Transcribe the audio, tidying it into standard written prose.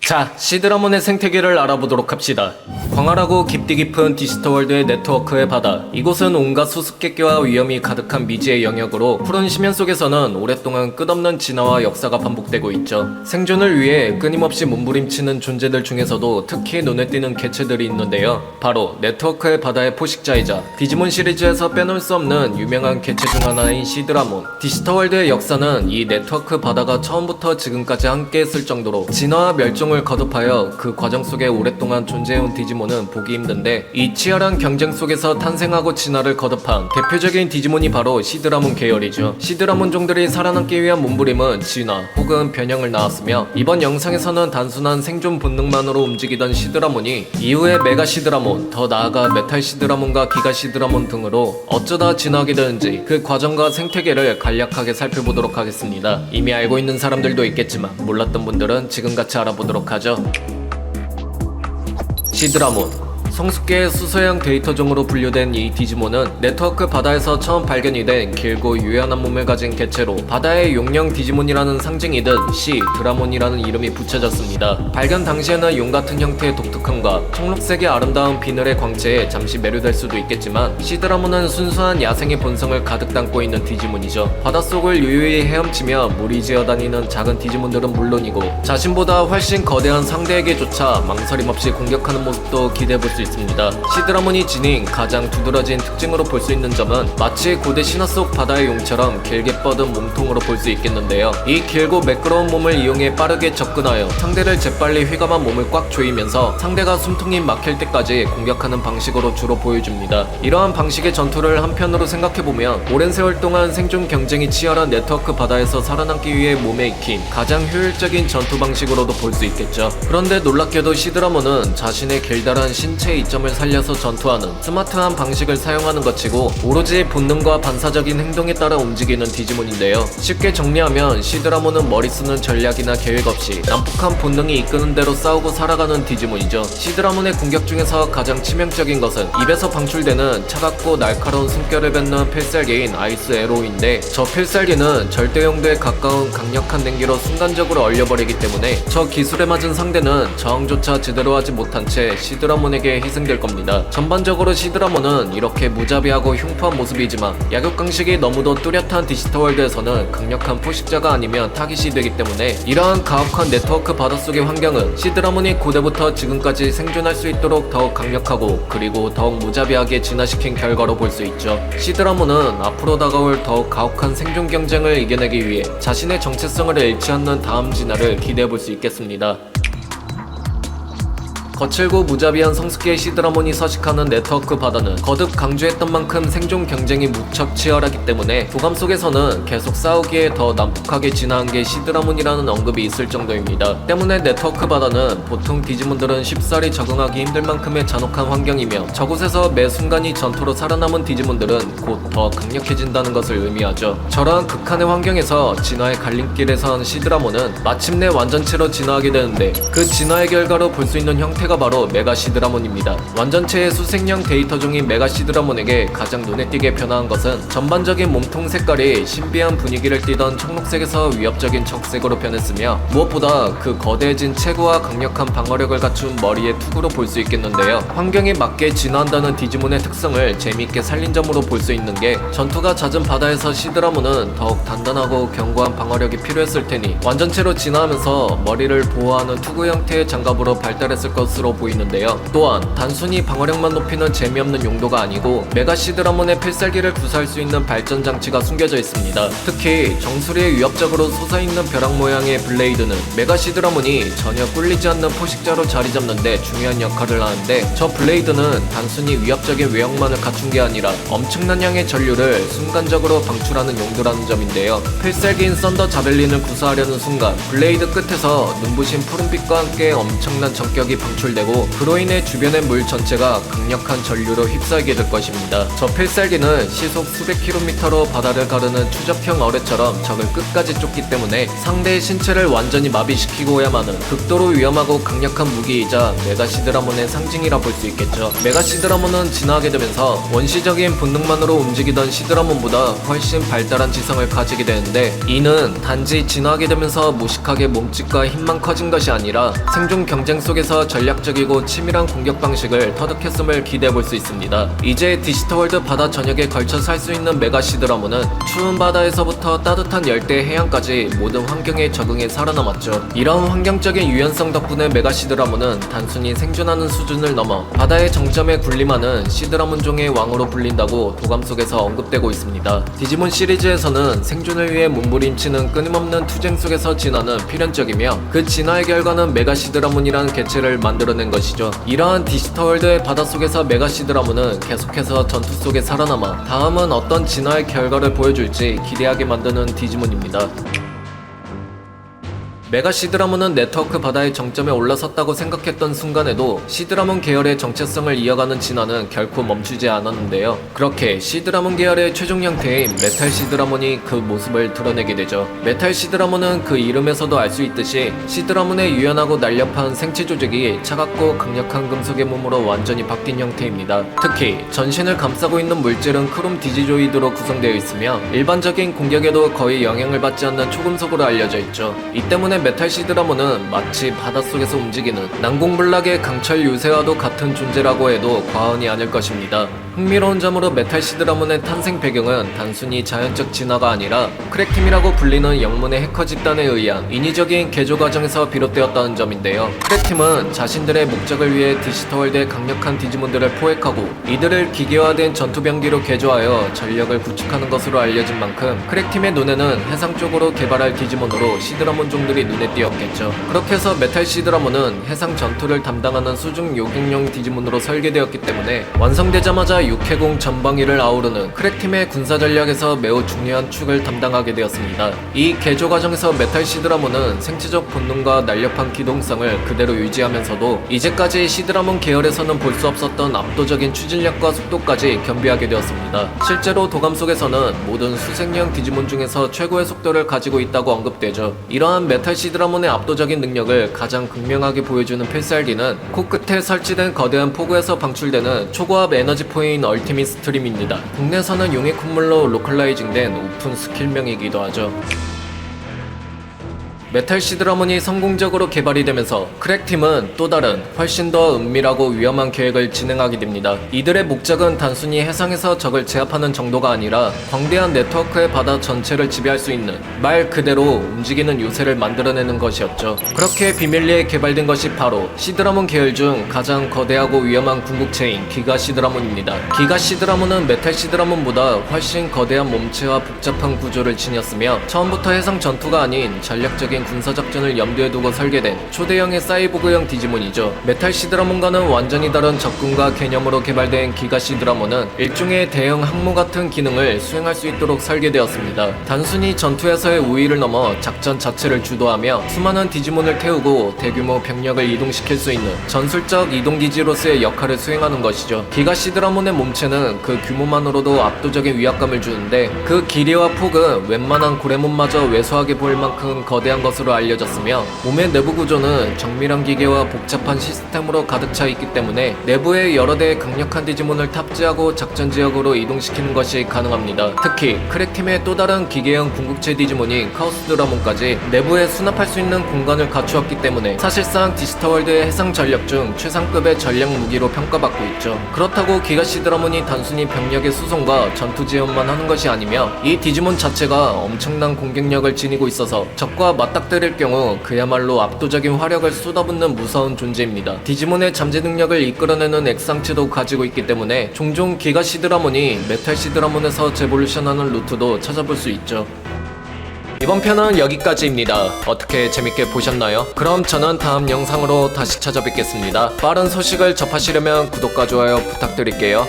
자, 시드라몬의 생태계를 알아보도록 합시다. 광활하고 깊디 깊은 디지털월드의 네트워크의 바다. 이곳은 온갖 수수께끼와 위험이 가득한 미지의 영역으로 푸른 심연 속에서는 오랫동안 끝없는 진화와 역사가 반복되고 있죠. 생존을 위해 끊임없이 몸부림치는 존재들 중에서도 특히 눈에 띄는 개체들이 있는데요. 바로 네트워크의 바다의 포식자이자 디지몬 시리즈에서 빼놓을 수 없는 유명한 개체 중 하나인 시드라몬. 디지털월드의 역사는 이 네트워크 바다가 처음부터 지금까지 함께했을 정도로 진화와 멸종을 거듭하여 그 과정 속에 오랫동안 존재해온 디지몬은 보기 힘든데, 이 치열한 경쟁 속에서 탄생하고 진화를 거듭한 대표적인 디지몬이 바로 시드라몬 계열이죠. 시드라몬 종들이 살아남기 위한 몸부림은 진화 혹은 변형을 낳았으며, 이번 영상에서는 단순한 생존 본능만으로 움직이던 시드라몬이 이후에 메가 시드라몬, 더 나아가 메탈 시드라몬과 기가 시드라몬 등으로 어쩌다 진화하게 되는지 그 과정과 생태계를 간략하게 살펴보도록 하겠습니다. 이미 알고 있는 사람들도 있겠지만 몰랐던 분들은 지금같이 알아보도록 하죠. 시드라몬, 성숙계의 수소형 데이터종으로 분류된 이 디지몬은 네트워크 바다에서 처음 발견이 된 길고 유연한 몸을 가진 개체로 바다의 용령 디지몬이라는 상징이든 시드라몬이라는 이름이 붙여졌습니다. 발견 당시에는 용 같은 형태의 독특함과 청록색의 아름다운 비늘의 광채에 잠시 매료될 수도 있겠지만, 시드라몬은 순수한 야생의 본성을 가득 담고 있는 디지몬이죠. 바닷속을 유유히 헤엄치며 무리지어 다니는 작은 디지몬들은 물론이고, 자신보다 훨씬 거대한 상대에게조차 망설임 없이 공격하는 모습도 기대해볼 수 있습니다. 시드라몬이 지닌 가장 두드러진 특징으로 볼 수 있는 점은 마치 고대 신화 속 바다의 용처럼 길게 뻗은 몸통으로 볼 수 있겠는데요. 이 길고 매끄러운 몸을 이용해 빠르게 접근하여 상대를 재빨리 휘감아 몸을 꽉 조이면서 상대가 숨통이 막힐 때까지 공격하는 방식으로 주로 보여줍니다. 이러한 방식의 전투를 한편으로 생각해보면 오랜 세월 동안 생존 경쟁이 치열한 네트워크 바다에서 살아남기 위해 몸에 익힌 가장 효율적인 전투 방식으로도 볼 수 있겠죠. 그런데 놀랍게도 시드라몬은 자신의 길다란 신체의 이점을 살려서 전투하는 스마트한 방식을 사용하는 것이고, 오로지 본능과 반사적인 행동에 따라 움직이는 디지몬인데요. 쉽게 정리하면 시드라몬은 머리 쓰는 전략이나 계획 없이 난폭한 본능이 이끄는 대로 싸우고 살아가는 디지몬이죠. 시드라몬의 공격 중에서 가장 치명적인 것은 입에서 방출되는 차갑고 날카로운 숨결을 뱉는 필살기인 아이스 에로우인데, 저 필살기는 절대 용도에 가까운 강력한 냉기로 순간적으로 얼려버리기 때문에 저 기술에 맞은 상대는 저항조차 제대로 하지 못한 채 시드라몬에게 희생될 겁니다. 전반적으로 시드라몬은 이렇게 무자비하고 흉포한 모습이지만 약육강식이 너무도 뚜렷한 디지털월드에서는 강력한 포식자가 아니면 타깃이 되기 때문에, 이러한 가혹한 네트워크 바닷속의 환경은 시드라몬이 고대부터 지금까지 생존할 수 있도록 더욱 강력하고 그리고 더욱 무자비하게 진화시킨 결과로 볼 수 있죠. 시드라몬은 앞으로 다가올 더욱 가혹한 생존 경쟁을 이겨내기 위해 자신의 정체성을 잃지 않는 다음 진화를 기대해볼 수 있겠습니다. 거칠고 무자비한 성숙계의 시드라몬이 서식하는 네트워크 바다는 거듭 강조했던 만큼 생존 경쟁이 무척 치열하기 때문에 도감 속에서는 계속 싸우기에 더 난폭하게 진화한 게 시드라몬이라는 언급이 있을 정도입니다. 때문에 네트워크 바다는 보통 디지몬들은 쉽사리 적응하기 힘들 만큼의 잔혹한 환경이며, 저곳에서 매 순간이 전투로 살아남은 디지몬들은 곧 더 강력해진다는 것을 의미하죠. 저러한 극한의 환경에서 진화의 갈림길에 선 시드라몬은 마침내 완전체로 진화하게 되는데, 그 진화의 결과로 볼 수 있는 형태 가 바로 메가 시드라몬입니다. 완전체의 수생령 데이터종인 메가 시드라몬에게 가장 눈에 띄게 변화한 것은 전반적인 몸통 색깔이 신비한 분위기를 띠던 청록색에서 위협적인 적색으로 변했으며, 무엇보다 그 거대해진 체구와 강력한 방어력을 갖춘 머리의 툭으로 볼 수 있겠는데요. 환경에 맞게 진화한다는 디지몬의 특성을 재미있게 살린 점으로 볼 수 있는 게, 전투가 잦은 바다에서 시드라몬은 더욱 단단하고 견고한 방어력이 필요했을 테니 완전체로 진화하면서 머리를 보호하는 투구 형태의 장갑으로 발달했을 것으로 보이는데요. 또한 단순히 방어력만 높이는 재미없는 용도가 아니고, 메가 시드라몬의 필살기를 구사할 수 있는 발전 장치가 숨겨져 있습니다. 특히 정수리에 위협적으로 솟아있는 벼락 모양의 블레이드는 메가 시드라몬이 전혀 꿀리지 않는 포식자로 자리 잡는데 중요한 역할을 하는데, 저 블레이드는 단순히 위협적인 외형만을 갖춘 게 아니라 엄청난 양의 전류를 순간적으로 방출하는 용도라는 점인데요. 필살기인 썬더 자벨린을 구사하려는 순간 블레이드 끝에서 눈부신 푸른빛과 함께 엄청난 전격이 방출 방출되고 그로 인해 주변의 물 전체가 강력한 전류로 휩싸이게 될 것입니다. 저 필살기는 시속 수백 킬로미터로 바다를 가르는 추적형 어뢰처럼 적을 끝까지 쫓기 때문에 상대의 신체를 완전히 마비시키고야만은 극도로 위험하고 강력한 무기이자 메가시드라몬의 상징이라 볼 수 있겠죠. 메가시드라몬은 진화하게 되면서 원시적인 본능만으로 움직이던 시드라몬보다 훨씬 발달한 지성을 가지게 되는데, 이는 단지 진화하게 되면서 무식하게 몸집과 힘만 커진 것이 아니라 생존 경쟁 속에서 전략적이고 치밀한 공격 방식을 터득했음을 기대해 볼 수 있습니다. 이제 디지털월드 바다 전역에 걸쳐 살 수 있는 메가시드라몬은 추운 바다에서부터 따뜻한 열대 해양까지 모든 환경에 적응해 살아남았죠. 이런 환경적인 유연성 덕분에 메가시드라몬은 단순히 생존하는 수준을 넘어 바다의 정점에 군림하는 시드라몬종의 왕으로 불린다고 도감 속에서 언급되고 있습니다. 디지몬 시리즈에서는 생존을 위해 몸부림치는 끊임없는 투쟁 속에서 진화는 필연적이며, 그 진화의 결과는 메가시드라몬이라는 개체를 만들어낸 것이죠. 이러한 디지털월드의 바닷속에서 메가시드라몬은 계속해서 전투 속에 살아남아 다음은 어떤 진화의 결과를 보여줄지 기대하게 만드는 디지몬입니다. 메가시드라몬은 네트워크 바다의 정점에 올라섰다고 생각했던 순간에도 시드라몬 계열의 정체성을 이어가는 진화는 결코 멈추지 않았는데요. 그렇게 시드라몬 계열의 최종 형태인 메탈 시드라몬이 그 모습을 드러내게 되죠. 메탈 시드라몬은 그 이름에서도 알 수 있듯이 시드라몬의 유연하고 날렵한 생체 조직이 차갑고 강력한 금속의 몸으로 완전히 바뀐 형태입니다. 특히 전신을 감싸고 있는 물질은 크롬 디지조이드로 구성되어 있으며 일반적인 공격에도 거의 영향을 받지 않는 초금속으로 알려져 있죠. 이 때문에 메탈 시드라몬은 마치 바닷속에서 움직이는 난공불락의 강철 유세와도 같은 존재라고 해도 과언이 아닐 것입니다. 흥미로운 점으로 메탈 시드라몬의 탄생 배경은 단순히 자연적 진화가 아니라 크랙팀이라고 불리는 영문의 해커 집단에 의한 인위적인 개조 과정에서 비롯되었다는 점인데요. 크랙팀은 자신들의 목적을 위해 디지털월드의 강력한 디지몬들을 포획하고 이들을 기계화된 전투병기로 개조하여 전력을 구축하는 것으로 알려진 만큼 크랙팀의 눈에는 해상 쪽으로 개발할 디지몬으로 시드라몬 종들이 눈에 띄었겠죠. 그렇게 해서 메탈 시드라몬은 해상 전투를 담당하는 수중 요격용 디지몬으로 설계되었기 때문에 완성되자마자 육해공 전방위를 아우르는 크랙팀의 군사 전략에서 매우 중요한 축을 담당하게 되었습니다. 이 개조 과정에서 메탈 시드라몬은 생체적 본능과 날렵한 기동성을 그대로 유지하면서도 이제까지 시드라몬 계열에서는 볼 수 없었던 압도적인 추진력과 속도까지 겸비하게 되었습니다. 실제로 도감 속에서는 모든 수생령 디지몬 중에서 최고의 속도를 가지고 있다고 언급되죠. 이러한 메탈 시드라몬의 압도적인 능력을 가장 극명하게 보여주는 필살기는 코끝에 설치된 거대한 포구에서 방출되는 초고압 에너지 포인 얼티밋 스트림입니다. 국내에서는 용의 콧물로 로컬라이징된 오픈 스킬명이기도 하죠. 메탈 시드라몬이 성공적으로 개발이 되면서 크랙팀은 또 다른 훨씬 더 은밀하고 위험한 계획을 진행하게 됩니다. 이들의 목적은 단순히 해상에서 적을 제압하는 정도가 아니라 광대한 네트워크의 바다 전체를 지배할 수 있는 말 그대로 움직이는 요새를 만들어내는 것이었죠. 그렇게 비밀리에 개발된 것이 바로 시드라몬 계열 중 가장 거대하고 위험한 궁극체인 기가 시드라몬입니다. 기가 시드라몬은 메탈 시드라몬보다 훨씬 거대한 몸체와 복잡한 구조를 지녔으며 처음부터 해상 전투가 아닌 전략적인 군사작전을 염두에 두고 설계된 초대형의 사이보그형 디지몬이죠. 메탈 시드라몬과는 완전히 다른 접근과 개념으로 개발된 기가 시드라몬은 일종의 대형 항모 같은 기능을 수행할 수 있도록 설계되었습니다. 단순히 전투에서의 우위를 넘어 작전 자체를 주도하며 수많은 디지몬을 태우고 대규모 병력을 이동시킬 수 있는 전술적 이동기지로서의 역할을 수행하는 것이죠. 기가 시드라몬의 몸체는 그 규모만으로도 압도적인 위압감을 주는데, 그 길이와 폭은 웬만한 고래몸마저 왜소하게 보일 만큼 거대한 것으로 알려졌으며, 몸의 내부 구조는 정밀한 기계와 복잡한 시스템으로 가득 차 있기 때문에 내부에 여러 대의 강력한 디지몬을 탑재하고 작전 지역으로 이동시키는 것이 가능합니다. 특히 크랙팀의 또 다른 기계형 궁극체 디지몬인 카오스 드라몬까지 내부에 수납할 수 있는 공간을 갖추었기 때문에 사실상 디지털월드의 해상 전력 중 최상급의 전략 무기로 평가받고 있죠. 그렇다고 기가 시드라몬이 단순히 병력의 수송과 전투 지원만 하는 것이 아니며, 이 디지몬 자체가 엄청난 공격력을 지니고 있어서 적과 맞닥뜨릴 경우 그야말로 압도적인 화력을 쏟아붓는 무서운 존재입니다. 디지몬의 잠재 능력을 이끌어내는 액상체도 가지고 있기 때문에 종종 기가 시드라몬이 메탈 시드라몬에서 제볼루션하는 루트도 찾아볼 수 있죠. 이번 편은 여기까지입니다. 어떻게 재밌게 보셨나요? 그럼 저는 다음 영상으로 다시 찾아뵙겠습니다. 빠른 소식을 접하시려면 구독과 좋아요 부탁드릴게요.